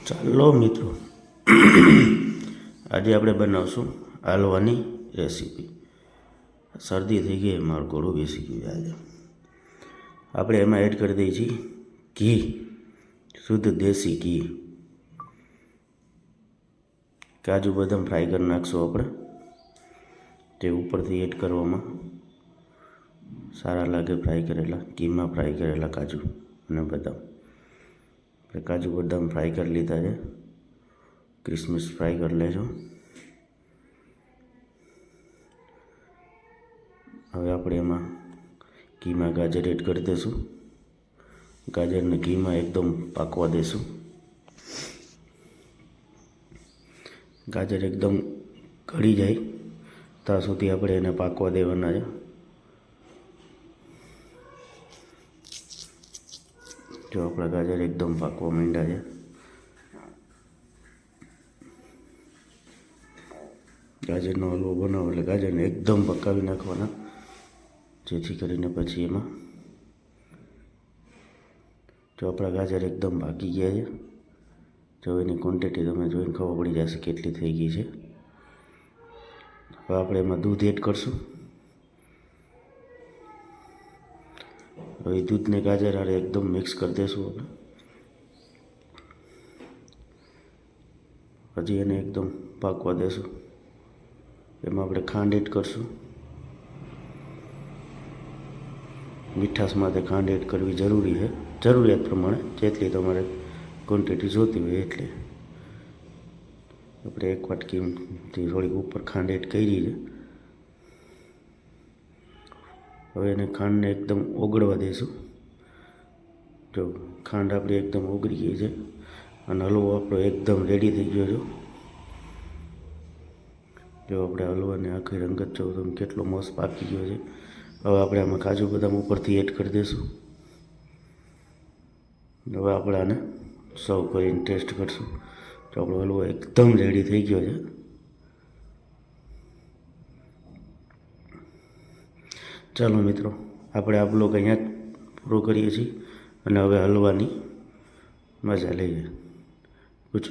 ચાલો મિત્રો, આજે આપણે બનાવશું હલવાની રેસીપી. શરદી થઈ ગઈ, મારું ગળું બેસી ગયું. આજે આપણે એમાં એડ કરી દઈએ છીએ ઘી, શુદ્ધ દેશી ઘી. કાજુ બદામ ફ્રાય કરી નાખશું આપણે. તે ઉપરથી એડ કરવામાં સારા લાગે. ફ્રાય કરેલા ઘીમાં ફ્રાય કરેલા કાજુ અને બદામ. કાજુ બદામ ફ્રાય કરી લીધા છે, ક્રિસમિસ ફ્રાય કરી લેજો. હવે આપણે એમાં ઘીમાં ગાજર એડ કરી દઈશું. ગાજરને ઘીમાં એકદમ પાકવા દઈશું. ગાજર એકદમ ગળી જાય ત્યાં સુધી આપણે એને પાકવા દેવાના છે. જો આપણા ગાજર એકદમ પાકવા માંડ્યા છે. ગાજરનો હલવો બનાવો એટલે ગાજરને એકદમ પકાવી નાખવાના, જેથી કરીને પછી એમાં જો આપણા ગાજર એકદમ પાકી ગયા છે. જો એની ક્વોન્ટિટી તમે જોઈને ખબર પડી જશે કેટલી થઈ ગઈ છે. હવે આપણે એમાં દૂધ એડ કરશું. હવે દૂધને ગાજર હારે એકદમ મિક્સ કરી દઈશું આપણે. હજી એને એકદમ પાકવા દેશું. એમાં આપણે ખાંડ એડ કરશું. મીઠાશ માટે ખાંડ એડ કરવી જરૂરી છે, જરૂરિયાત પ્રમાણે, જેટલી તમારે ક્વોન્ટિટી જોતી હોય એટલે. આપણે એક વાટકીથી થોડીક ઉપર ખાંડ એડ કરી છે. હવે એને ખાંડને એકદમ ઓગળવા દઈશું. જો ખાંડ આપણી એકદમ ઓગળી ગઈ છે અને હલવો આપણો એકદમ રેડી થઈ ગયો છે. જો આપણે હલવાને આખી રંગત જો તમે કેટલો મસ્ત પાકી ગયો છે. હવે આપણે આમાં કાજુ બદામ ઉપરથી એડ કરી દઈશું. હવે આપણે આને સર્વ કરીને ટેસ્ટ કરશું. તો આપણો હલવો એકદમ રેડી થઈ ગયો છે. ચાલો મિત્રો, આપણે આ બ્લોગ અહીંયા જ પૂરો કરીએ છીએ અને હવે હલવાની મજા લઈએ. કુછ